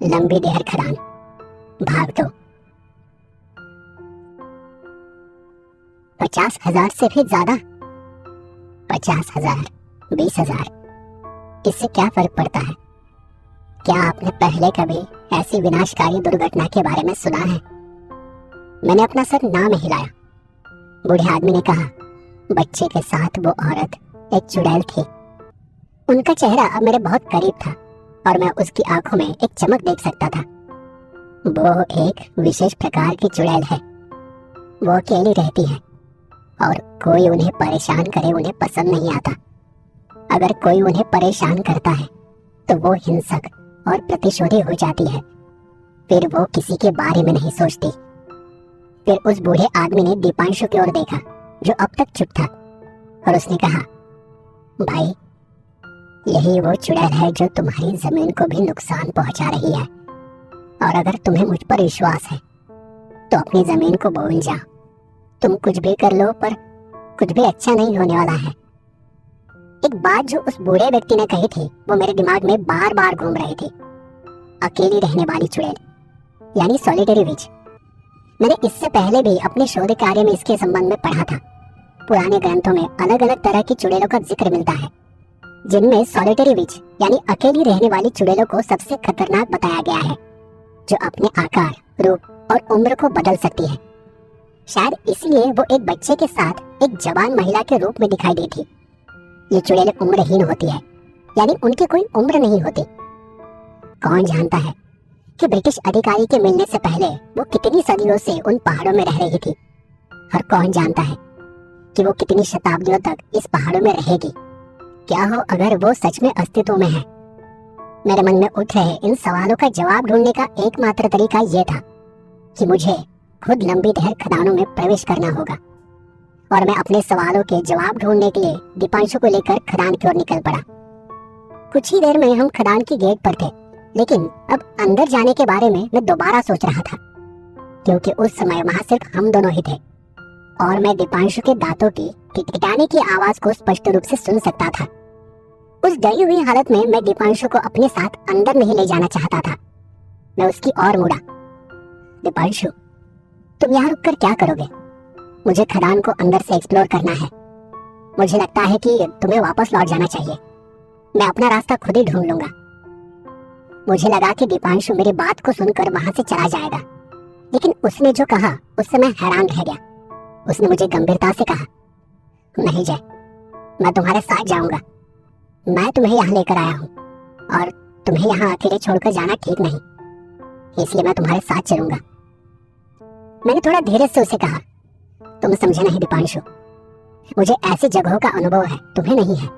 लंबी देर खदान, भाग दो। 50,000 से भी ज्यादा? 50,000, 20,000, इससे क्या फर्क पड़ता है? क्या आपने पहले कभी ऐसी विनाशकारी दुर्घटना के बारे में सुना है? मैंने अपना सर ना में हिलाया। बूढ़े आदमी ने कहा, बच्चे के साथ वो औरत एक चुड़ैल थी। उनका चेहरा अब मेरे बहुत करीब था और मैं उसकी आंखों में एक चमक देख सकता था। वो एक विशेष प्रकार की चुड़ैल है। वो अकेली रहती है और कोई उन्हें परेशान करे उन्हें पसंद नहीं आता। अगर कोई उन्हें परेशान करता है तो वो हिंसक और प्रतिशोधी हो जाती है। फिर वो किसी के बारे में नहीं सोचती। फिर उस बूढ़े आदमी ने दीपांशु की ओर देखा जो अब तक चुप था और उसने कहा, भाई, यही वो चुड़ैल है जो तुम्हारी जमीन को भी नुकसान पहुंचा रही है। और अगर तुम्हें मुझ पर विश्वास है तो अपनी जमीन को भूल जाओ। तुम कुछ भी कर लो पर कुछ भी अच्छा नहीं होने वाला है। एक बात जो उस बूढ़े व्यक्ति ने कही थी वो मेरे दिमाग में बार बार घूम रही थी। अकेली रहने वाली चुड़ैल, यानी सॉलिटरी विच। मैंने इससे पहले भी अपने शोध कार्य में इसके संबंध में पढ़ा था। पुराने ग्रंथों में अलग अलग तरह की चुड़ैलों का जिक्र मिलता है, जिनमें सॉलिटरी विच यानी अकेली रहने वाली चुड़ैलों को सबसे खतरनाक बताया गया है, जो अपने आकार, रूप और उम्र को बदल सकती है। शायद इसलिए वो एक बच्चे के साथ एक जवान महिला के रूप में दिखाई दी थी। ये चुड़ैल उम्रहीन होती है, यानी उनकी कोई उम्र नहीं होती। कौन जानता है कि ब्रिटिश अधिकारी के मिलने से पहले वो कितनी सदियों से उन पहाड़ों में रह रही थी, और कौन जानता है कि वो कितनी शताब्दियों तक इस पहाड़ों में रहेगी। क्या हो अगर वो सच में अस्तित्व में है? मेरे मन में उठ रहे इन सवालों का जवाब ढूंढने का एकमात्र तरीका यह था कि मुझे खुद लंबी देर खदानों में प्रवेश करना होगा। और मैं अपने सवालों के जवाब ढूंढने के लिए दीपांशु को लेकर खदान की ओर निकल पड़ा। कुछ ही देर में हम खदान की गेट पर थे, लेकिन अब अंदर जाने के बारे में मैं दोबारा सोच रहा था, क्योंकि उस समय वहां सिर्फ हम दोनों ही थे और मैं दीपांशु के दांतों की टिटटिटाने की आवाज को स्पष्ट रूप से सुन सकता था। उस डरी हुई हालत में मैं दीपांशु को अपने साथ अंदर नहीं ले जाना चाहता था। मैं उसकी ओर मुड़ा। दीपांशु, तुम यहाँ रुककर क्या करोगे? मुझे खदान को अंदर से एक्सप्लोर करना है। मुझे लगता है कि तुम्हें वापस लौट जाना चाहिए। मैं अपना रास्ता खुद ही ढूंढ लूंगा। मुझे लगा कि दीपांशु मेरी बात को सुनकर वहां से चला जाएगा, लेकिन उसने जो कहा उससे मैं हैरान रह गया। उसने मुझे गंभीरता से कहा, नहीं जय, मैं तुम्हारे साथ जाऊंगा। मैं तुम्हें यहाँ लेकर आया हूँ और तुम्हें यहाँ अकेले छोड़कर जाना ठीक नहीं, इसलिए मैं तुम्हारे साथ चलूंगा। मैंने थोड़ा धीरे से उसे कहा, तुम समझे नहीं दीपांशु, मुझे ऐसी जगहों का अनुभव है, तुम्हें नहीं है।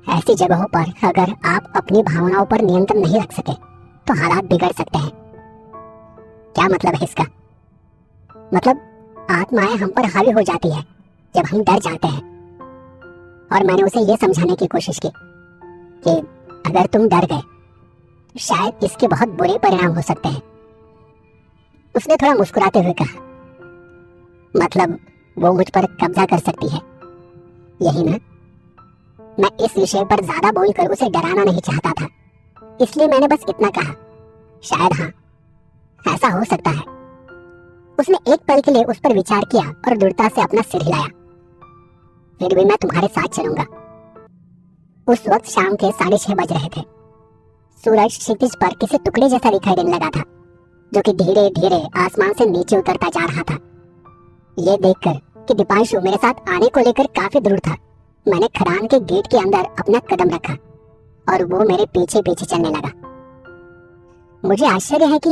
ऐसी जगहों पर अगर आप अपनी भावनाओं पर नियंत्रण नहीं रख सके तो हालात बिगड़ सकते हैं। क्या मतलब है इसका? मतलब आत्माएं हम पर हावी हो जाती है जब हम डर जाते हैं। और मैंने उसे यह समझाने की कोशिश की कि अगर तुम डर गए तो शायद इसके बहुत बुरे परिणाम हो सकते हैं। उसने थोड़ा मुस्कुराते हुए कहा, मतलब वो मुझ पर कब्जा कर सकती है, यही ना? मैं इस विषय पर ज्यादा बोलकर उसे डराना नहीं चाहता था, इसलिए मैंने बस इतना कहा, शायद हाँ, ऐसा हो सकता है। उसने एक पल के लिए उस पर विचार किया और दृढ़ता से अपना सिर हिलाया। फिर भी मैं तुम्हारे साथ चलूंगा। उस वक्त शाम के 6:30 बज रहे थे। सूरज क्षितिज पर किसी टुकड़े जैसा दिखाई देने लगा था, जो कि धीरे धीरे आसमान से नीचे उतरता जा रहा था। ये देखकर कि दीपांशु मेरे साथ आने को लेकर काफी दूर था, मैंने खदान के गेट के अंदर अपना कदम रखा और वो मेरे पीछे पीछे चलने लगा। मुझे आश्चर्य है कि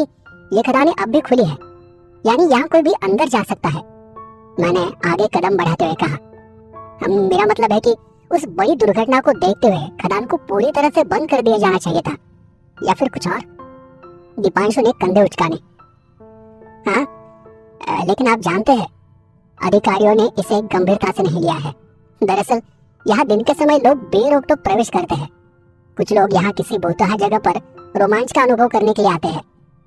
ये खदानें अब भी खुली है, यानी यहाँ कोई भी अंदर जा सकता है। मैंने आगे कदम बढ़ाते हुए कहा, मेरा मतलब है कि उस बड़ी दुर्घटना को देखते हुए खदान को पूरी तरह से बंद कर दिया जाना चाहिए था, या फिर कुछ और? दीपांशु ने कंधे उचकाने। हाँ, लेकिन आप जानते हैं, अधिकारियों ने इसे गंभीरता से नहीं लिया है। दरअसल यहाँ दिन के समय लोग बेरोक-टोक प्रवेश करते हैं। कुछ लोग यहाँ किसी बोतहा जगह पर रोमांच का अनुभव करने के लिए आते हैं,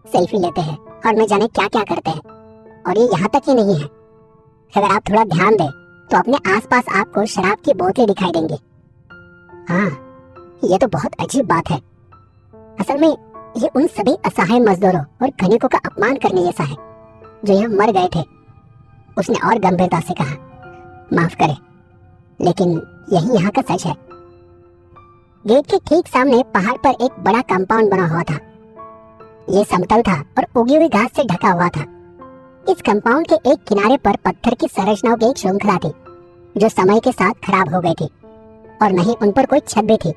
सेल्फी लेते हैं और न जाने क्या क्या करते हैं। और ये यहाँ तक ही नहीं है, अगर आप थोड़ा ध्यान दें तो अपने आसपास आपको शराब की बोतलें दिखाई देंगी। हाँ, ये तो बहुत अजीब बात है। असल में ये उन सभी असहाय मजदूरों और खनिकों का अपमान करने जैसा है जो यहाँ मर गए थे। उसने और गंभीरता से कहा, माफ करे, लेकिन यही यहाँ का सच है। गेट के ठीक सामने पहाड़ पर एक बड़ा कंपाउंड बना हुआ था। ये समतल था और उगी हुई घास से ढका हुआ था। इस कंपाउंड के एक किनारे पर पत्थर की संरचनाओं की एक श्रृंखला थी जो समय के साथ खराब हो गई थी और नहीं उन पर कोई छत भी थी।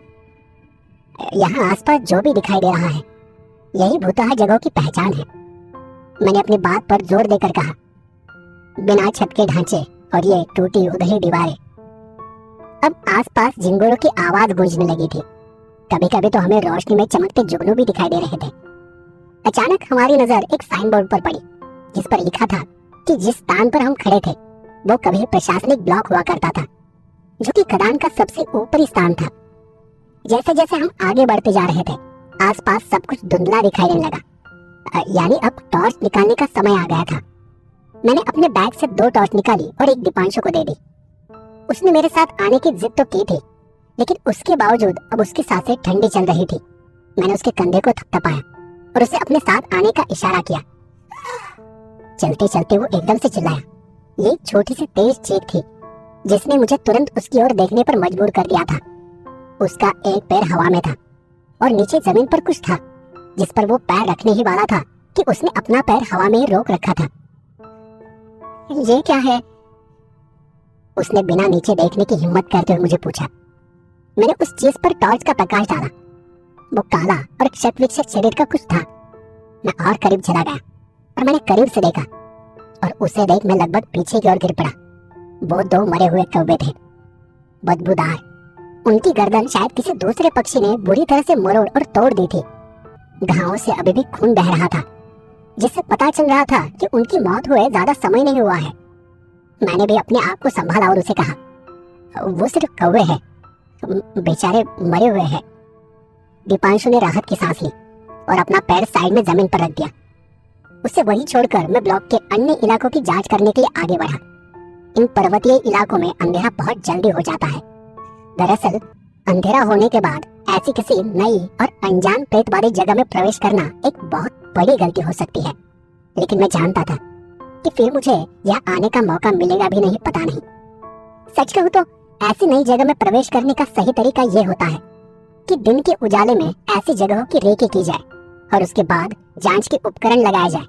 यहाँ आसपास जो भी दिखाई दे रहा है यही भूतहा जगहों की पहचान है। मैंने अपनी बात पर जोर देकर कहा, बिना छत के ढांचे और ये टूटी उधली दीवारें। अब आसपास झिंगुरों की आवाज गूंजने लगी थी। कभी कभी तो हमें रोशनी में चमकते जुगनू भी दिखाई दे रहे थे। अचानक हमारी नजर एक साइन बोर्ड पर पड़ी जिस पर लिखा था कि जिस स्थान पर हम खड़े थे वो कभी प्रशासनिक ब्लॉक हुआ करता था, जो कि खदान का सबसे ऊपरी स्थान था। जैसे जैसे हम आगे बढ़ते जा रहे थे आसपास सब कुछ धुंधला दिखाई देने लगा, यानी अब टॉर्च निकालने का समय आ गया था। मैंने अपने बैग से 2 टॉर्च निकाली और एक दीपांशु को दे दी। उसने मेरे साथ आने की जिद तो की थी, लेकिन उसके बावजूद अब उसकी सांसें ठंडी चल रही थी। मैंने उसके कंधे को थपथपाया और उसे अपने साथ आने का इशारा किया। चलते चलते वो एकदम से चिल्लाया। ये एक छोटी सी तेज चीख थी जिसने मुझे तुरंत उसकी ओर देखने पर मजबूर कर दिया था। उसका एक पैर हवा में था और नीचे जमीन पर कुछ था जिस पर वो पैर रखने ही वाला था कि उसने अपना पैर हवा में ही रोक रखा था। ये क्या है? उसने बिना नीचे देखने की हिम्मत करते हुए मुझे पूछा। मैंने उस चीज पर टॉर्च का प्रकाश डाला। वो काला और क्षत विक्षत शरीर का कुछ था। मैं और करीब चला गया और मैंने करीब से देखा और उसे देख मैं लगभग पीछे की ओर गिर पड़ा। वो 2 मरे हुए कौवे थे, बदबूदार। उनकी गर्दन शायद किसी दूसरे पक्षी ने बुरी तरह से मरोड़ और तोड़ दी थी। घावों से अभी भी खून बह रहा था, जिससे पता चल रहा था कि उनकी मौत हुए ज्यादा समय नहीं हुआ है। मैंने भी अपने आप को संभाला और उसे कहा, वो सिर्फ कौवे हैं, बेचारे मरे हुए हैं। दीपांशु ने राहत की सांस ली और अपना पैर साइड में जमीन पर रख दिया। उसे वहीं छोड़कर मैं ब्लॉक के अन्य इलाकों की जांच करने के लिए आगे बढ़ा। इन पर्वतीय इलाकों में अंधेरा बहुत जल्दी हो जाता है। दरअसल अंधेरा होने के बाद ऐसी किसी नई और अनजान प्रेतवादी जगह में प्रवेश करना एक बहुत बड़ी गलती हो सकती है, लेकिन मैं जानता था कि फिर मुझे यहाँ आने का मौका मिलेगा भी नहीं, पता नहीं। सच कहूँ तो ऐसी नई जगह में प्रवेश करने का सही तरीका ये होता है कि दिन के उजाले में ऐसी जगहों की रेकी की जाए और उसके बाद जांच के उपकरण लगाए जाए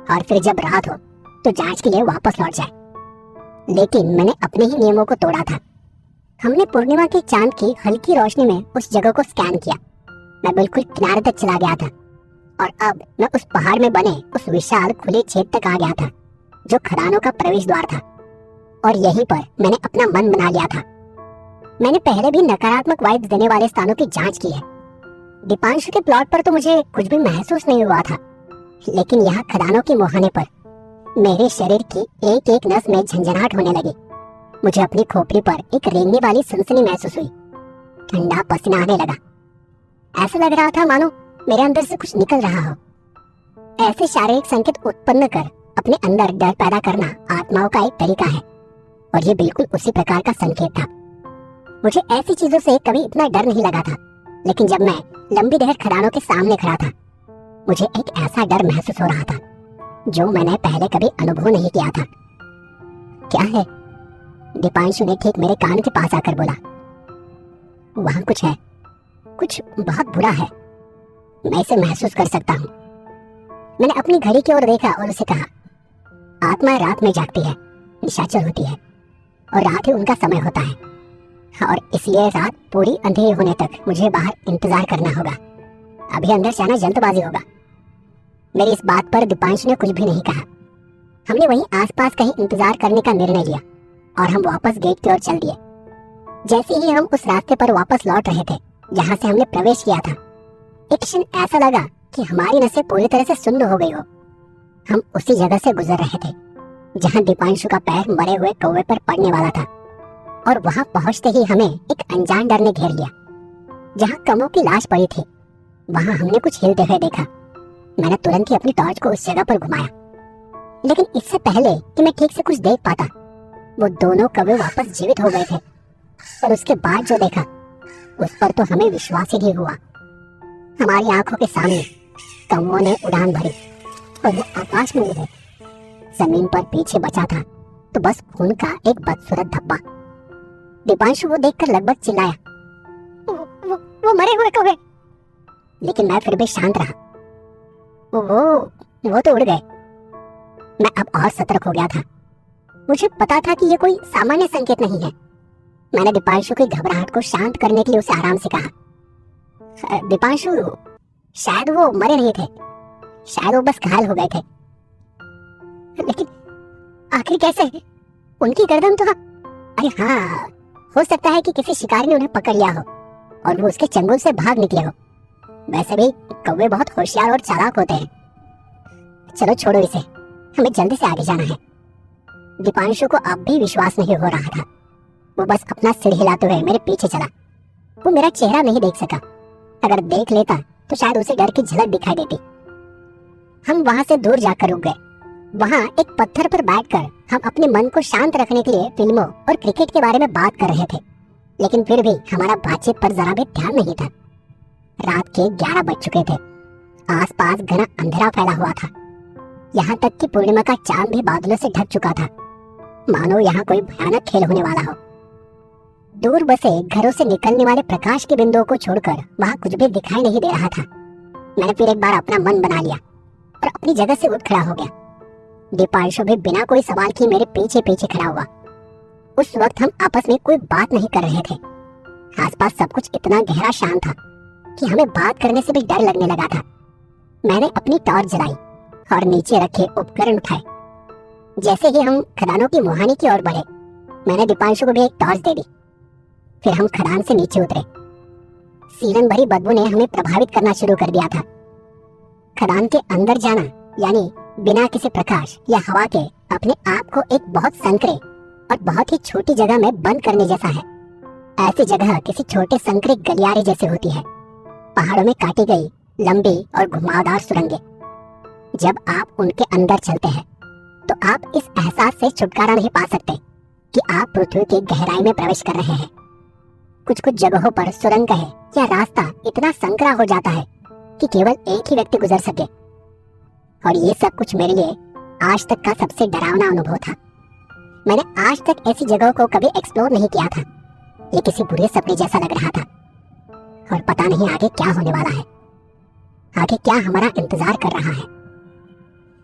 और फिर जब रात हो तो जांच के लिए वापस लौट जाए। लेकिन मैंने अपने ही नियमों को तोड़ा था। हमने पूर्णिमा के चांद की हल्की रोशनी में उस जगह को स्कैन किया। मैं बिल्कुल किनारे तक चला गया था और अब मैं उस पहाड़ में बने उस विशाल खुले छेद तक आ गया था जो खदानों का प्रवेश द्वार था, और यहीं पर मैंने अपना मन बना लिया था। मैंने पहले भी नकारात्मक वाइब्स देने वाले स्थानों की जांच की है। दीपांशु के प्लॉट पर तो मुझे कुछ भी महसूस नहीं हुआ था, लेकिन यहाँ खदानों के मुहाने पर मेरे शरीर की एक एक नस में झंझनाहट होने लगी। मुझे अपनी खोपड़ी पर एक रेंगने वाली सनसनी महसूस हुई। ठंडा पसीना आने लगा। ऐसा लग रहा था मानो मेरे अंदर से कुछ निकल रहा हो। ऐसे शारीरिक संकेत उत्पन्न कर अपने अंदर डर पैदा करना आत्माओं का एक तरीका है, और ये बिल्कुल उसी प्रकार का संकेत था। मुझे ऐसी चीजों से कभी इतना डर नहीं लगा था, लेकिन जब मैं लंबी देर खदानों के सामने खड़ा था मुझे एक ऐसा डर महसूस हो रहा था जो मैंने पहले कभी अनुभव नहीं किया था। क्या है? दीपांशु ने ठीक मेरे कान के पास आकर बोला। वहां कुछ है, कुछ बहुत बुरा है, मैं इसे महसूस कर सकता हूँ। मैंने अपनी घड़ी की ओर देखा और उसे कहा, आत्मा रात में जागती है, निशाचर होती है, और रात ही उनका समय होता है, और इसलिए रात पूरी अंधेरी होने तक मुझे बाहर इंतजार करना होगा। अभी अंदर जाना जल्दबाजी होगा। मेरी इस बात पर दीपांशु ने कुछ भी नहीं कहा। हमने वहीं आसपास कहीं इंतजार करने का निर्णय लिया और हम वापस गेट की ओर चल दिए। जैसे ही हम उस रास्ते पर वापस लौट रहे थे जहाँ से हमने प्रवेश किया था, एक क्षण ऐसा लगा कि हमारी नसें पूरी तरह से सुन्न हो गई हो। हम उसी जगह से गुजर रहे थे जहाँ दीपांशु का पैर मरे हुए कौवे पर पड़ने वाला था, और वहां पहुंचते ही हमें एक अनजान डर ने घेर लिया। जहाँ कमों की लाश पड़ी थी वहां हमने कुछ हिलते हुए देखा। मैंने तुरंत ही अपनी टॉर्च को उस जगह पर घुमाया, लेकिन इससे पहले कि मैं ठीक से कुछ देख पाता वो दोनों कौवे वापस जीवित हो गए थे। और उसके बाद जो देखा उस पर तो हमें विश्वास ही नहीं हुआ। हमारी आंखों के सामने कौवों ने उड़ान भरी और वो आकाश में उड़े। जमीन पर पीछे बचा था तो बस खून का एक बदसूरत धब्बा। दीपांशु वो देखकर लगभग चिल्लाया, वो मरे हुए कौवे। लेकिन मैं फिर भी शांत रहा। वो तो उड़ गए। मैं अब और सतर्क हो गया था। मुझे पता था कि ये कोई सामान्य संकेत नहीं है। मैंने दीपांशु की घबराहट को शांत करने के लिए उसे आराम से कहा, दीपांशु, शायद वो मरे नहीं थे, शायद वो बस घायल हो गए थे। लेकिन आखिर कैसे? उनकी गर्दन तो, अरे हाँ, हो सकता है कि किसी शिकारी ने उन्हें पकड़ लिया हो और वो उसके चंगुल से भाग निकले हो। वैसे भी कौवे बहुत होशियार और चालाक होते हैं। चलो छोड़ो इसे, हमें जल्दी से आगे जाना है। दीपांशु को अब भी विश्वास नहीं हो रहा था। वो बस अपना सिर हिलाते हुए मेरे पीछे चला। वो मेरा चेहरा नहीं देख सका। अगर देख लेता तो शायद उसे डर की झलक दिखाई देती। हम वहां से दूर जाकर रुक गए। वहां एक पत्थर पर बैठकर हम अपने मन को शांत रखने के लिए फिल्मों और क्रिकेट के बारे में बात कर रहे थे। लेकिन फिर भी हमारा बातचीत पर जरा भी ध्यान नहीं था। रात के 11 बज चुके थे। आसपास घना अंधेरा फैला हुआ था। यहाँ तक कि पूर्णिमा का चांद भी बादलों से ढक चुका था, मानो यहाँ कोई भयानक खेल होने वाला हो। दूर बसे घरों से निकलने वाले प्रकाश के बिंदुओं को छोड़कर वहां कुछ भी दिखाई नहीं दे रहा था। मैंने फिर एक बार अपना मन बना लिया और अपनी जगह से उठ खड़ा हो गया। दीपांशु भी बिना कोई सवाल किए मेरे पीछे पीछे खड़ा हुआ। उस वक्त हम आपस में कोई बात नहीं कर रहे थे। आसपास सब कुछ इतना गहरा शांत था कि हमें बात करने से भी डर लगने लगा था। मैंने अपनी टॉर्च जलाई और नीचे रखे उपकरण उठाए। जैसे ही हम खदानों की मुहानी की ओर बढ़े, मैंने दीपांशु को भी एक टॉर्च दे दी। फिर हम खदान से नीचे उतरे। सीलन भरी बदबू ने हमें प्रभावित करना शुरू कर दिया था। खदान के अंदर जाना यानी बिना किसी प्रकाश या हवा के अपने आप को एक बहुत संकरे और बहुत ही छोटी जगह में बंद करने जैसा है। ऐसी जगह किसी छोटे संकरे गलियारे जैसे होती है, पहाड़ों में काटी गई लंबी और घुमावदार सुरंगें। जब आप उनके अंदर चलते हैं तो आप इस एहसास से छुटकारा नहीं पा सकते कि आप पृथ्वी की गहराई में प्रवेश कर रहे हैं। कुछ कुछ जगहों पर सुरंग है या रास्ता इतना संकरा हो जाता है कि केवल एक ही व्यक्ति गुजर सके। और ये सब कुछ मेरे लिए आज तक का सबसे डरावना अनुभव था। मैंने आज तक ऐसी जगहों को कभी एक्सप्लोर नहीं किया था। ये किसी बुरे सपने जैसा लग रहा था और पता नहीं आगे क्या होने वाला है, आगे क्या हमारा इंतजार कर रहा है।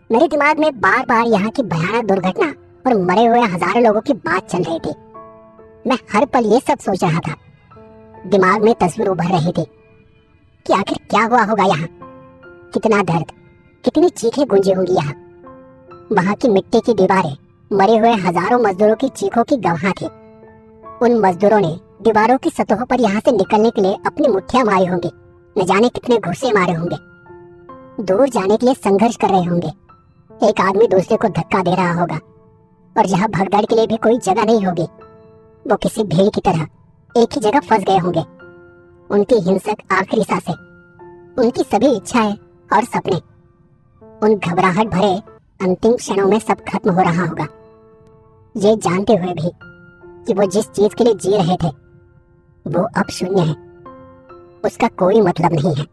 मेरे दिमाग में बार बार यहाँ की भयानक दुर्घटना और मरे हुए हजारों लोगों की बात चल रही थी। मैं हर पल ये सब सोच रहा था। दिमाग में तस्वीर उभर रही थी कि आखिर क्या हुआ होगा यहाँ। कितना दर्द, कितनी चीखें गूंजी होंगी यहाँ। वहां की मिट्टी की दीवारें मरे हुए हजारों मजदूरों की चीखों की गवाह थी। उन मजदूरों ने दीवारों की सतहों पर यहाँ से निकलने के लिए अपनी मुट्ठियां मारी होंगी। न जाने कितने घुसे मारे होंगे। दूर जाने के लिए संघर्ष कर रहे होंगे। एक आदमी दूसरे को धक्का दे रहा होगा और जहाँ भगदड़ के लिए भी कोई जगह नहीं होगी, वो किसी भीड़ की तरह एक ही जगह फंस गए होंगे। उनकी हिंसक आखिरी सांसें, उनकी सभी इच्छाएं और सपने, उन घबराहट भरे अंतिम क्षणों में सब खत्म हो रहा होगा। ये जानते हुए भी कि वो जिस चीज के लिए जी रहे थे वो अब शून्य है, उसका कोई मतलब नहीं है।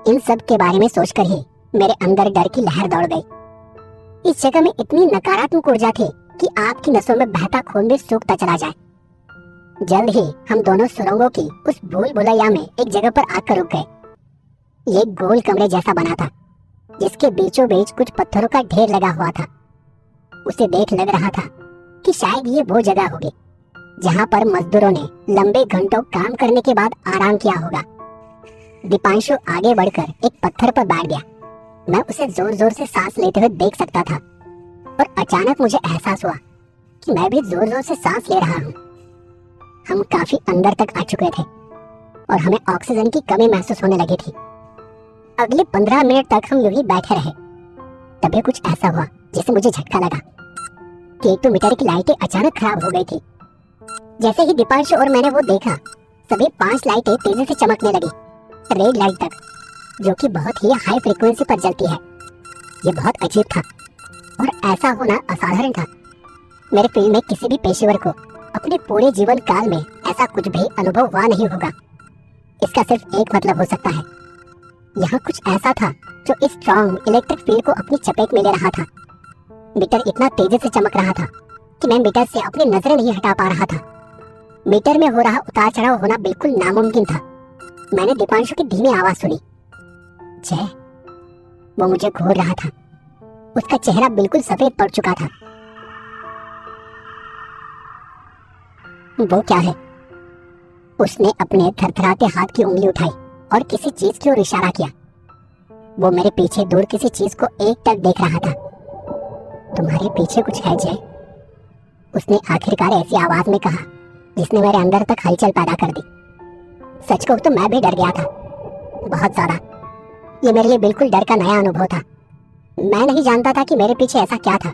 इन सब के बारे में सोचकर ही मेरे अंदर डर की लहर दौड़ गई। इस जगह में इतनी नकारात्मक ऊर्जा थी कि आपकी नसों में बहता खून भी सूखता चला जाए। जल्द ही हम दोनों सुरंगों की उस भूल भुलैया में एक जगह पर आकर रुक गए। ये गोल कमरे जैसा बना था जिसके बीचों बीच कुछ पत्थरों का ढेर लगा हुआ था। उसे देख लग रहा था कि शायद ये वो जगह होगी जहाँ पर मजदूरों ने लंबे घंटों काम करने के बाद आराम किया होगा। दीपांशु आगे बढ़कर एक पत्थर पर बैठ गया। मैं उसे जोर जोर से सांस लेते हुए देख सकता था और अचानक मुझे एहसास हुआ कि मैं भी जोर जोर से सांस ले रहा हूँ। हम काफी अंदर तक आ चुके थे और हमें ऑक्सीजन की कमी महसूस होने लगी थी। अगले 15 मिनट तक हम यूं ही बैठे रहे। तभी कुछ ऐसा हुआ जिससे मुझे झटका लगा कि एक तो मीटर की लाइटें अचानक खराब हो गई थी। जैसे ही दीपांशु और मैंने वो देखा, सभी 5 लाइटें तेजी से चमकने लगी, रेड लाइट तक, जो कि बहुत ही हाई फ्रीक्वेंसी पर जलती है। ये बहुत अजीब था और ऐसा होना असाधारण था। मेरे फील्ड में किसी भी पेशेवर को अपने पूरे जीवन काल में ऐसा कुछ भी अनुभव हुआ नहीं होगा। इसका सिर्फ एक मतलब हो सकता है यहाँ कुछ ऐसा था जो इस स्ट्रॉन्ग इलेक्ट्रिक फील्ड को अपनी चपेट में ले रहा था। मीटर इतना तेजी से चमक रहा था कि मैं मीटर से अपनी नजरें नहीं हटा पा रहा था। मीटर में हो रहा उतार चढ़ाव होना बिल्कुल नामुमकिन था। मैंने दीपांशु की धीमी आवाज सुनी, जय। वो मुझे घूर रहा था। उसका चेहरा बिल्कुल सफेद पड़ चुका था। वो क्या है? उसने अपने थरथराते हाथ की उंगली उठाई और किसी चीज की ओर इशारा किया। वो मेरे पीछे दूर किसी चीज को एकटक देख रहा था। तुम्हारे पीछे कुछ है जय, उसने आखिरकार ऐसी आवाज में कहा जिसने मेरे अंदर तक हलचल पैदा कर दी। सच कहूं तो मैं भी डर गया था, बहुत ज्यादा। ये मेरे लिए बिल्कुल डर का नया अनुभव था। मैं नहीं जानता था कि मेरे पीछे ऐसा क्या था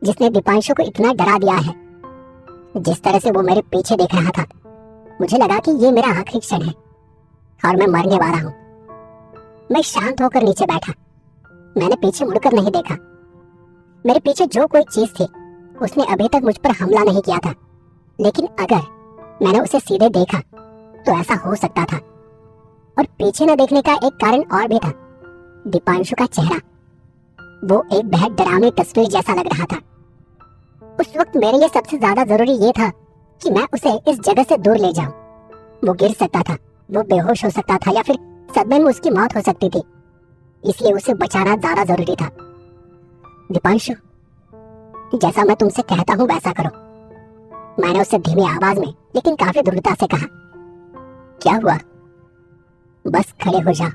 जिसने दीपांशु को इतना डरा दिया है। जिस तरह से वो मेरे पीछे देख रहा था, मुझे लगा कि ये मेरा आखिरी क्षण है और मैं मरने वाला हूं। मैं शांत होकर नीचे बैठा। मैंने पीछे मुड़कर नहीं देखा। मेरे पीछे जो कोई चीज थी उसने अभी तक मुझ पर हमला नहीं किया था, लेकिन अगर मैंने उसे सीधे देखा तो ऐसा हो सकता था। और पीछे न देखने का एक कारण और भी था, दीपांशु का चेहरा। वो एक बेहद डरावनी तस्वीर जैसा लग रहा था। उस वक्त मेरे लिए सबसे ज्यादा जरूरी ये था कि मैं उसे इस जगह से दूर ले जाऊं। वो गिर सकता था, वो बेहोश हो सकता था, या फिर सदमे में उसकी मौत हो सकती थी। इसलिए उसे बचाना ज्यादा जरूरी था। दीपांशु, जैसा मैं तुमसे कहता हूं वैसा करो, मैंने उससे धीमी आवाज में लेकिन काफी दृढ़ता से कहा। क्या हुआ? बस खड़े हो जाओ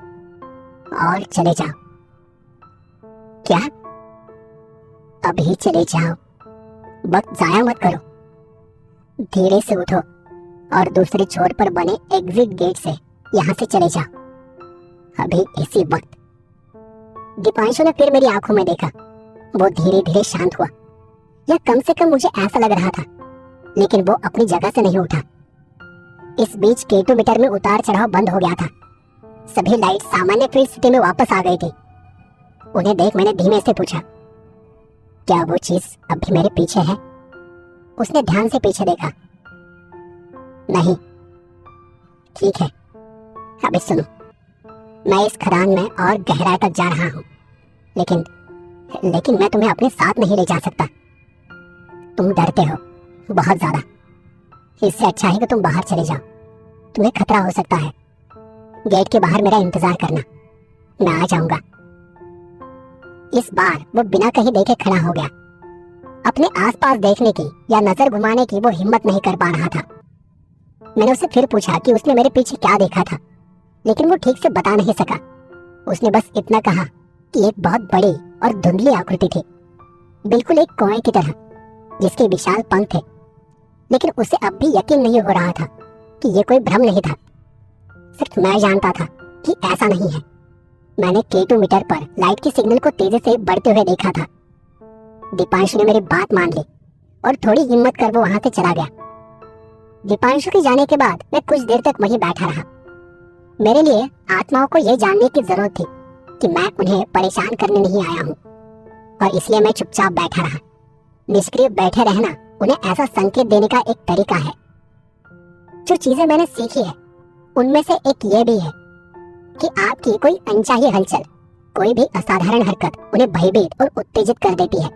और चले जाओ। क्या? अभी चले जाओ, वक्त जाया मत करो। धीरे से उठो और दूसरे छोर पर बने एग्जिट गेट से यहां से चले जाओ, अभी इसी वक्त। दीपांशु ने फिर मेरी आंखों में देखा। वो धीरे धीरे शांत हुआ, या कम से कम मुझे ऐसा लग रहा था, लेकिन वो अपनी जगह से नहीं उठा। इस बीच K2 मीटर में उतार चढ़ाव बंद हो गया था। सभी लाइट सामान्य फील्ड स्थिति में वापस आ गई थी। उन्हें देख मैंने धीमे से पूछा, क्या वो चीज अब भी मेरे पीछे है? उसने ध्यान से पीछे देखा। नहीं। ठीक है, अभी सुनो। मैं इस खदान में और गहराई तक जा रहा हूं, लेकिन मैं तुम्हें अपने साथ नहीं ले जा सकता। तुम डरते हो बहुत ज्यादा। इससे अच्छा है कि तुम बाहर चले जाओ। तुम्हें खतरा हो सकता है। गेट के बाहर मेरा इंतजार करना, मैं आ जाऊंगा। इस बार वो बिना कहीं देखे खड़ा हो गया। अपने आसपास देखने की या नजर घुमाने की वो हिम्मत नहीं कर पा रहा था। मैंने उससे फिर पूछा कि उसने मेरे पीछे क्या देखा था, लेकिन वो ठीक से बता नहीं सका। उसने बस इतना कहा कि एक बहुत बड़ी और धुंधली आकृति थी, बिल्कुल एक कौए की तरह, जिसके विशाल पंख थे। लेकिन उसे अब भी यकीन नहीं हो रहा था कि ये कोई भ्रम नहीं था। सिर्फ मैं जानता था कि ऐसा नहीं है। मैंने K2 मीटर पर लाइट की सिग्नल को तेजी से बढ़ते हुए देखा था। दीपांशु ने मेरी बात मान ली और थोड़ी हिम्मत कर वो वहां से चला गया। दीपांशु के जाने के बाद मैं कुछ देर तक वहीं बैठा रहा। मेरे लिए आत्माओं को यह जानने की जरूरत थी कि मैं उन्हें परेशान करने नहीं आया हूँ, और इसलिए मैं चुपचाप बैठा रहा। निष्क्रिय बैठे रहना उन्हें ऐसा संकेत देने का एक तरीका है। जो चीजें मैंने सीखी है उनमें से एक ये भी है कि आपकी कोई अनचाही हलचल, कोई भी असाधारण हरकत उन्हें भयभीत और उत्तेजित कर देती है।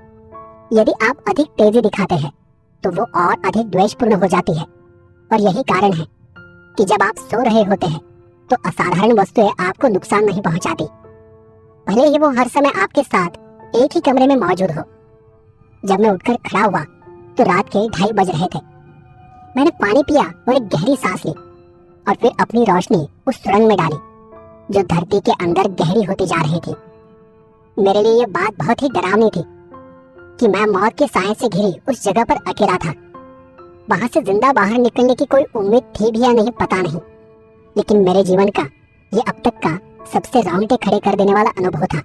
यदि आप अधिक तेजी दिखाते हैं तो वो और अधिक द्वेषपूर्ण हो जाती है। और यही कारण है कि जब आप सो रहे होते हैं तो असाधारण वस्तुएं आपको नुकसान नहीं पहुंचाती, भले ही वो हर समय आपके साथ एक ही कमरे में मौजूद हो। जब मैं उठकर खड़ा हुआ तो रात के 2:30 बज रहे थे। मैंने पानी पिया और एक गहरी सांस ली, और फिर अपनी रोशनी उस सुरंग में डाली जो धरती के अंदर गहरी होती जा रही थी। मेरे लिए यह बात बहुत ही डरावनी थी कि मैं मौत के साए से घिरी उस जगह पर अकेला था। वहां से जिंदा बाहर निकलने की कोई उम्मीद थी भी या नहीं पता नहीं, लेकिन मेरे जीवन का ये अब तक का सबसे रोंगटे खड़े कर देने वाला अनुभव था।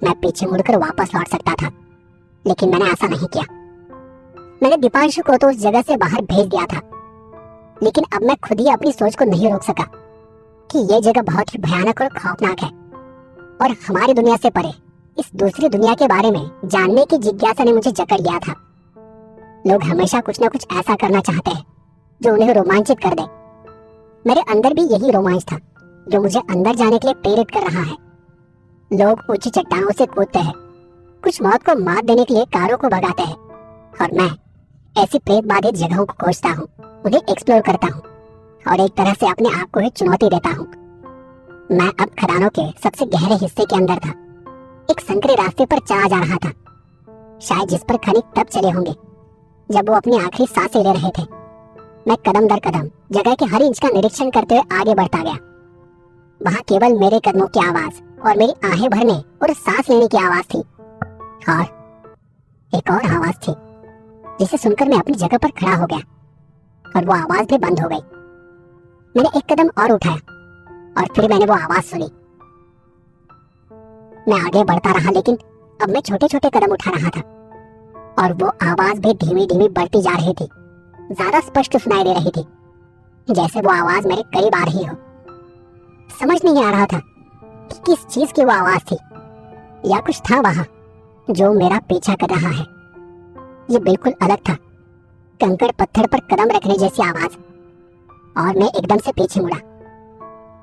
मैं पीछे मुड़कर वापस लौट सकता था, लेकिन मैंने ऐसा नहीं किया। मैंने दीपांशु को तो उस जगह से बाहर भेज दिया था, लेकिन अब मैं खुद ही अपनी सोच को नहीं रोक सका कि ये जगह बहुत ही भयानक और खौफनाक है, और हमारी दुनिया से परे इस दूसरी दुनिया के बारे में जानने की जिज्ञासा ने मुझे जकड़ लिया था। लोग हमेशा कुछ न कुछ ऐसा करना चाहते हैं जो उन्हें रोमांचित कर दे। मेरे अंदर भी यही रोमांच था, जो मुझे अंदर जाने के लिए प्रेरित कर रहा है। लोग ऊंची चट्टानों से कूदते हैं, कुछ मौत को मात देने के लिए कारों को भगाते हैं, और मैं ऐसी प्रेत बाधित जगहों को खोजता हूँ, उन्हें एक्सप्लोर करता हूँ और एक तरह से अपने आप को ही चुनौती देता हूँ। मैं अब खदानों के सबसे गहरे हिस्से के अंदर था, एक संकरे रास्ते पर चला जा रहा था, शायद जिस पर खनिक तब चले होंगे जब वो अपनी आखिरी सांसें ले रहे थे। मैं कदम दर कदम जगह के हर इंच का निरीक्षण करते हुए आगे बढ़ता गया। वहां केवल मेरे कदमों की आवाज और मेरी आहें भरने और सांस लेने की आवाज थी, और एक और आवाज थी जिसे सुनकर मैं अपनी जगह पर खड़ा हो गया, और वो आवाज भी बंद हो गई। मैंने एक कदम और उठाया और फिर मैंने वो आवाज सुनी। मैं आगे बढ़ता रहा, लेकिन अब मैं छोटे छोटे कदम उठा रहा था, और वो आवाज भी धीमी धीमी बढ़ती जा रही थी, ज्यादा स्पष्ट सुनाई दे रही थी, जैसे वो आवाज मेरे करीब आ रही हो। समझ नहीं आ रहा था कि किस चीज की वो आवाज थी, या कुछ था वहां जो मेरा पीछा कर रहा है। ये बिल्कुल अलग था, कंकड़ पत्थर पर कदम रखने जैसी आवाज, और मैं एकदम से पीछे मुड़ा।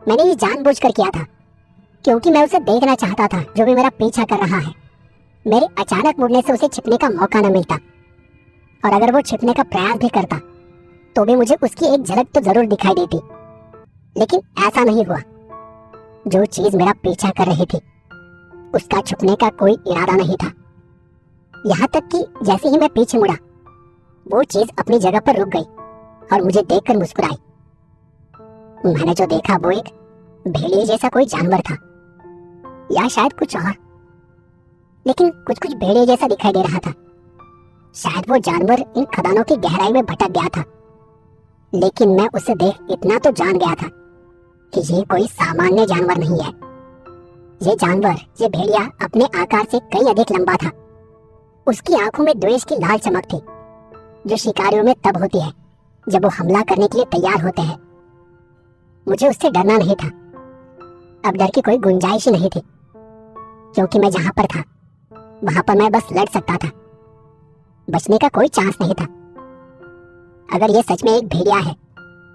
मैंने ये जानबूझकर किया था, क्योंकि मैं उसे देखना चाहता था जो भी मेरा पीछा कर रहा है। मेरे अचानक मुड़ने से उसे छिपने का मौका न मिलता, और अगर वो छिपने का प्रयास भी करता तो भी मुझे उसकी एक झलक तो जरूर दिखाई देती। लेकिन ऐसा नहीं हुआ। जो चीज मेरा पीछा कर रही थी उसका छुपने का कोई इरादा नहीं था। यहाँ तक कि जैसे ही मैं पीछे मुड़ा, वो चीज अपनी जगह पर रुक गई और मुझे देखकर मुस्कुराई। मैंने जो देखा वो एक भेड़िए जैसा कोई जानवर था, या शायद कुछ और, लेकिन कुछ कुछ भेड़िए जैसा दिखाई दे रहा था। शायद वो जानवर इन खदानों की गहराई में भटक गया था, लेकिन मैं उसे देख इतना तो जान गया था कि ये कोई सामान्य जानवर नहीं है। ये जानवर, ये भेड़िया अपने आकार से कई अधिक लंबा था। उसकी आंखों में द्वेष की लाल चमक थी, जो शिकारियों में तब होती है जब वो हमला करने के लिए तैयार होते हैं। मुझे उससे डरना नहीं था, अब डर की कोई गुंजाइश ही नहीं थी, क्योंकि मैं जहां पर था वहां पर मैं बस लड़ सकता था, बचने का कोई चांस नहीं था। अगर ये सच में एक भेड़िया है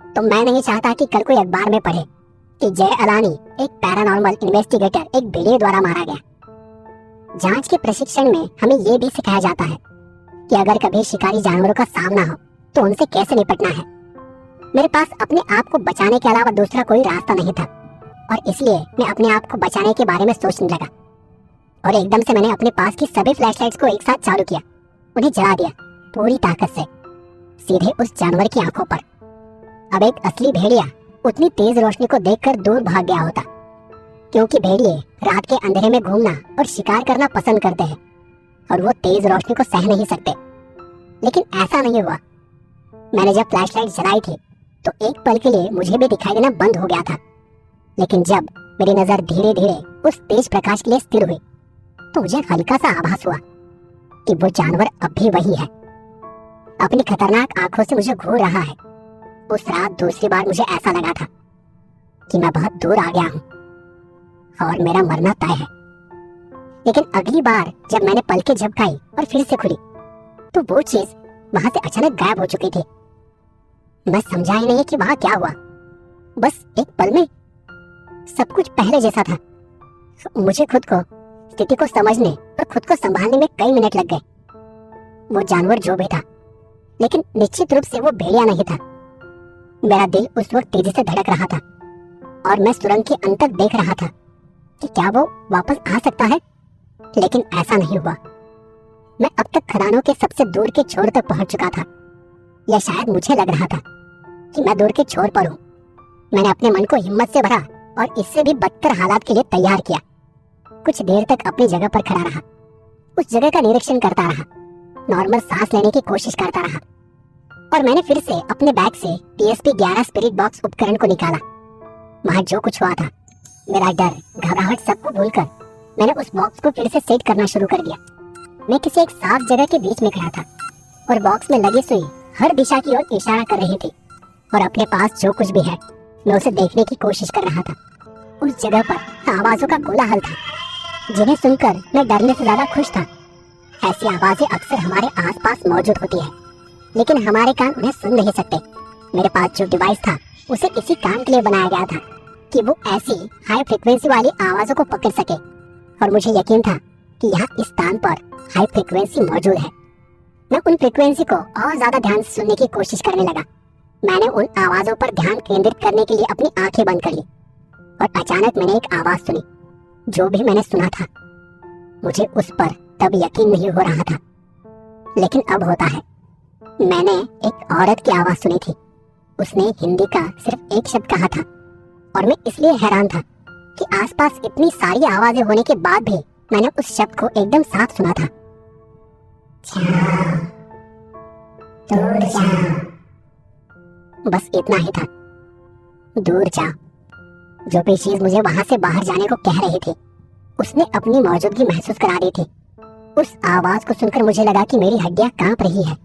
तो मैं नहीं चाहता कि कल कोई अखबार में पढ़े कि जय अलानी, एक पैरानॉर्मल इन्वेस्टिगेटर, एक भेड़िए द्वारा मारा गया। जांच के प्रशिक्षण में हमें यह भी सिखाया जाता है कि अगर कभी शिकारी जानवरों का सामना हो तो उनसे कैसे निपटना है। मेरे पास अपने आप को बचाने के अलावा दूसरा कोई रास्ता नहीं था, और इसलिए मैं अपने आप को बचाने के बारे में सोचने लगा, और एकदम से मैंने अपने पास की सभी फ्लैशलाइट्स को एक साथ चालू किया, उन्हें जला दिया पूरी ताकत से, सीधे उस जानवर की आंखों पर। अब एक असली भेड़िया उतनी तेज रोशनी को देखकर दूर भाग गया होता, क्योंकि भेड़िए रात के अंधेरे में घूमना और शिकार करना पसंद करते हैं, और वो तेज रोशनी को सह नहीं सकते। लेकिन ऐसा नहीं हुआ। मैंने जब फ्लैशलाइट जलाई थी तो एक पल के लिए मुझे भी दिखाई देना बंद हो गया था, लेकिन जब मेरी नजर धीरे धीरे उस तेज प्रकाश के लिए स्थिर हुई तो मुझे हल्का सा आभास हुआ कि वो जानवर अब भी वही है, अपनी खतरनाक आंखों से मुझे घूर रहा है। उस रात दूसरी बार मुझे ऐसा लगा था कि मैं बहुत दूर आ गया हूं और मेरा मरना तय है। लेकिन अगली बार जब मैंने पलकें झपकाई और फिर से खुली तो वो चीज वहां से अचानक गायब हो चुकी थी। मैं समझा ही नहीं कि वहां क्या हुआ। बस एक पल में सब कुछ पहले जैसा था। मुझे खुद को, स्थिति को समझने और खुद को संभालने में कई मिनट लग गए। वो जानवर जो भी था, लेकिन निश्चित रूप से वो भेड़िया नहीं था। मेरा दिल उस वक्त तेजी से धड़क रहा था और मैं सुरंग के अंत तक देख रहा था कि क्या वो वापस आ सकता है, लेकिन ऐसा नहीं हुआ। मैं अब तक खदानों के सबसे दूर के छोर तक पहुंच चुका था, या शायद मुझे लग रहा था कि मैं दूर के छोर पर हूं। मैंने अपने मन को हिम्मत से भरा और इससे भी बदतर हालात के लिए तैयार किया। कुछ देर तक अपनी जगह पर खड़ा रहा, उस जगह का निरीक्षण करता रहा, नॉर्मल सांस लेने की कोशिश करता रहा, और मैंने फिर से अपने बैग से PSP-11 स्पिरिट बॉक्स उपकरण को निकाला। वहां जो कुछ हुआ था, मेरा डर, घबराहट सबको भूलकर मैंने उस बॉक्स को फिर से सेट करना शुरू कर दिया। मैं किसी एक साफ जगह के बीच में खड़ा था और बॉक्स में लगी सुई हर दिशा की ओर इशारा कर रही थी, और अपने पास जो कुछ भी है मैं उसे देखने की कोशिश कर रहा था। उस जगह पर आवाजों का कोलाहल था, जिन्हें सुनकर मैं डरने से ज्यादा खुश था। ऐसी आवाजें अक्सर हमारे आसपास मौजूद होती है, लेकिन हमारे कान उन्हें सुन नहीं सकते। मेरे पास जो डिवाइस था उसे इसी काम के लिए बनाया गया था, कि वो ऐसी हाई फ्रिक्वेंसी वाली आवाजों को पकड़ सके, और मुझे यकीन था कि यहाँ इस स्थान पर हाई फ्रिक्वेंसी मौजूद है। मैं उन फ्रिक्वेंसी को और ज्यादा ध्यान से सुनने की कोशिश करने लगा। मैंने उन आवाजों पर ध्यान केंद्रित करने के लिए अपनी आंखें बंद कर ली, और अचानक मैंने एक आवाज सुनी। जो भी मैंने सुना था मुझे उस पर तब यकीन नहीं हो रहा था, लेकिन अब होता है। मैंने एक औरत की आवाज सुनी थी। उसने हिंदी का सिर्फ एक शब्द कहा था, और मैं इसलिए हैरान था कि आसपास इतनी सारी आवाजें होने के बाद भी मैंने उस शब्द को एकदम साफ सुना था। जाओ, दूर जाओ। बस इतना ही था, दूर जाओ। जो भी चीज मुझे वहां से बाहर जाने को कह रही थी, उसने अपनी मौजूदगी महसूस करा दी थी। उस आवाज को सुनकर मुझे लगा कि मेरी हड्डियां कांप रही है।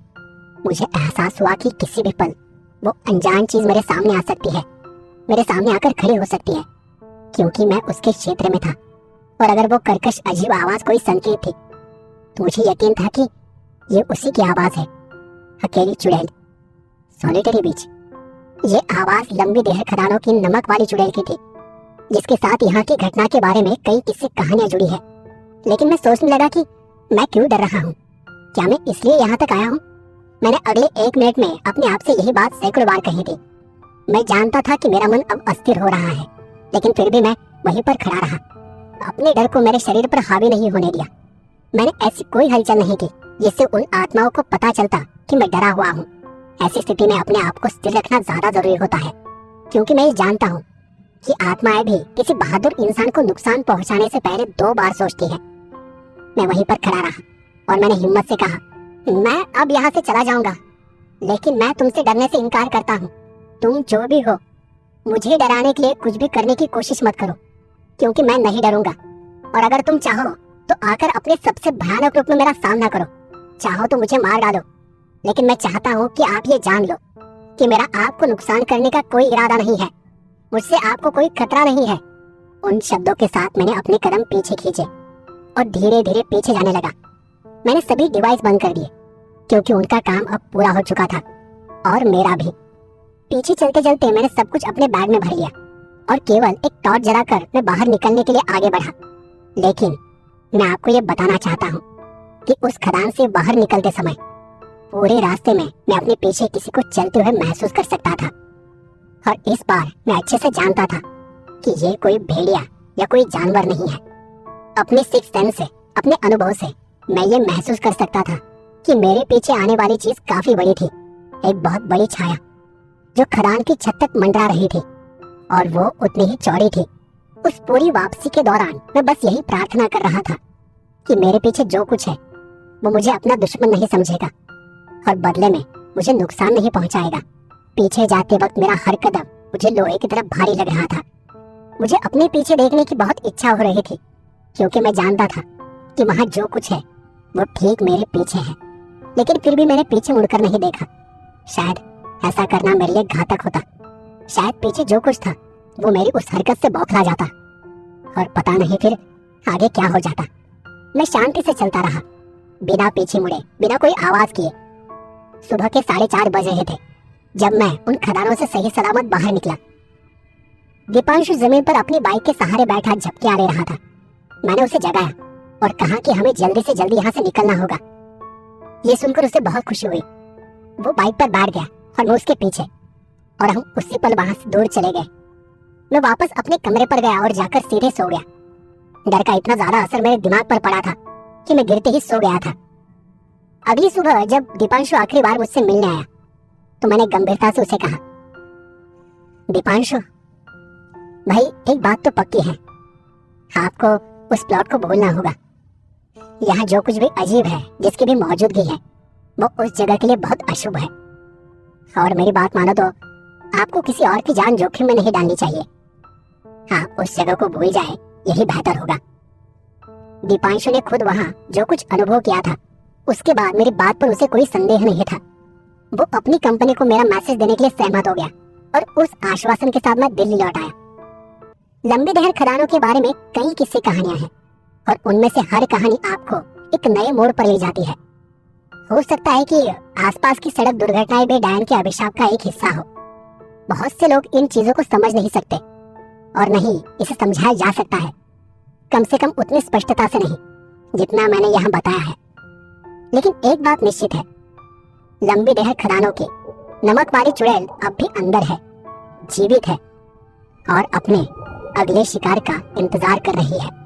मुझे एहसास हुआ कि किसी भी पल वो अनजान चीज मेरे सामने आ सकती है, मेरे सामने आकर खड़ी हो सकती है, क्योंकि मैं उसके क्षेत्र में था। और अगर वो कर्कश अजीब आवाज कोई संकेत थी, तो मुझे यकीन था कि ये उसी की आवाज है। अकेली चुड़ैल, सॉलिटरी बीच। ये आवाज लंबी देहर खदानों की नमक वाली चुड़ैल की थी, जिसके साथ यहाँ की घटना के बारे में कई किस्से कहानियां जुड़ी है। लेकिन मैं सोचने लगा कि मैं क्यों डर रहा हूँ? क्या मैं इसलिए यहाँ तक आया हूँ? मैंने अगले 1 मिनट में अपने आप से यही बात सैकड़ों बार कही थी। मैं जानता था कि मेरा मन अब अस्थिर हो रहा है, लेकिन फिर भी मैं वहीं पर खड़ा रहा, अपने डर को मेरे शरीर पर हावी नहीं होने दिया। मैंने ऐसी कोई हलचल नहीं की जिससे उन आत्माओं को पता चलता कि मैं डरा हुआ हूँ। ऐसी स्थिति में अपने आप को स्थिर रखना ज्यादा जरूरी होता है, क्योंकि मैं ये जानता हूँ कि आत्माएं भी किसी बहादुर इंसान को नुकसान पहुंचाने से पहले 2 बार सोचती है। मैं वहीं पर खड़ा रहा, और मैंने हिम्मत से कहा, मैं अब यहाँ से चला जाऊंगा, लेकिन मैं तुमसे डरने से इनकार करता हूँ। तुम जो भी हो, मुझे डराने के लिए कुछ भी करने की कोशिश मत करो, क्योंकि मैं नहीं डरूंगा। और अगर तुम चाहो तो आकर अपने सबसे भयानक रूप में मेरा सामना करो। चाहो तो मुझे मार डालो, लेकिन मैं चाहता हूँ कि आप ये जान लो कि मेरा आपको नुकसान करने का कोई इरादा नहीं है। मुझसे आपको कोई खतरा नहीं है। उन शब्दों के साथ मैंने अपने कदम पीछे खींचे और धीरे धीरे पीछे जाने लगा। मैंने सभी डिवाइस बंद कर दिए, क्योंकि उनका काम अब पूरा हो चुका था, और मेरा भी। पीछे चलते चलते मैंने सब कुछ अपने बैग में भर लिया, और केवल एक टॉर्च जलाकर मैं बाहर निकलने के लिए आगे बढ़ा। लेकिन मैं आपको ये बताना चाहता हूँ कि उस खदान से बाहर निकलते समय पूरे रास्ते में मैं अपने पीछे किसी को चलते हुए महसूस कर सकता था। और इस बार मैं अच्छे से जानता था कि ये कोई भेड़िया या कोई जानवर नहीं है। अपने सिक्स सेंस से, अपने अनुभव से मैं ये महसूस कर सकता था कि मेरे पीछे आने वाली चीज काफी बड़ी थी। एक बहुत बड़ी छाया जो खदान की छत तक मंडरा रही थी, और वो उतनी ही चौड़ी थी। उस पूरी वापसी के दौरान मैं बस यही प्रार्थना कर रहा था कि मेरे पीछे जो कुछ है वो मुझे अपना दुश्मन नहीं समझेगा, और बदले में मुझे नुकसान नहीं पहुंचाएगा। पीछे जाते वक्त मेरा हर कदम मुझे लोहे की तरह भारी लग रहा था। मुझे अपने पीछे देखने की बहुत इच्छा हो रही थी, क्योंकि मैं जानता था कि वहाँ जो कुछ है वो ठीक मेरे पीछे है। लेकिन फिर भी मैंने पीछे मुड़कर नहीं देखा। शायद ऐसा करना मेरे लिए घातक होता। शायद पीछे जो कुछ था वो मेरी उस हरकत से बौखला जाता, और पता नहीं फिर आगे क्या हो जाता। मैं शांति से चलता रहा, बिना पीछे मुड़े, बिना कोई आवाज किए। सुबह के 4:30 बज रहे थे जब मैं उन खदानों से सही सलामत बाहर निकला। दीपांशु जमीन पर अपनी बाइक के सहारे बैठा झपकियां ले रहा था। मैंने उसे जगाया और कहा कि हमें जल्दी से जल्दी यहाँ से निकलना होगा। ये सुनकर उसे बहुत खुशी हुई। वो बाइक पर बैठ गया और मैं उसके पीछे, और हम उसी पल वहां से दूर चले गए। मैं वापस अपने कमरे पर गया और जाकर सीधे सो गया। डर का इतना ज्यादा असर मेरे दिमाग पर पड़ा था कि मैं गिरते ही सो गया था। अगली सुबह जब दीपांशु आखिरी बार मुझसे मिलने आया तो मैंने गंभीरता से उसे कहा, दीपांशु भाई, एक बात तो पक्की है, आपको उस प्लॉट को भूलना होगा। यहाँ जो कुछ भी अजीब है, जिसकी भी मौजूदगी है, वो उस जगह के लिए बहुत अशुभ है। और मेरी बात मानो तो आपको किसी और की जान जोखिम में नहीं डालनी चाहिए। आप उस जगह को भूल जाए, यही बेहतर होगा। दीपांशु ने खुद वहाँ जो कुछ अनुभव किया था, उसके बाद मेरी बात पर उसे कोई संदेह नहीं था। वो अपनी कंपनी को मेरा मैसेज देने के लिए सहमत हो गया, और उस आश्वासन के साथ मैं दिल्ली लौट आया। लंबी दहर खदानों के बारे में कई किस्से कहानियां हैं, और उनमें से हर कहानी आपको एक नए मोड़ पर ले जाती है। हो सकता है कि आसपास की सड़क दुर्घटनाएं भी डायन के अभिशाप का एक हिस्सा हो। बहुत से लोग इन चीजों को समझ नहीं सकते, और नहीं इसे समझाया जा सकता है, कम से कम उतनी स्पष्टता से नहीं जितना मैंने यहाँ बताया है। लेकिन एक बात निश्चित है, लंबी देह खदानों की नमक वाली चुड़ैल अब भी अंदर है, जीवित है और अपने अगले शिकार का इंतजार कर रही है।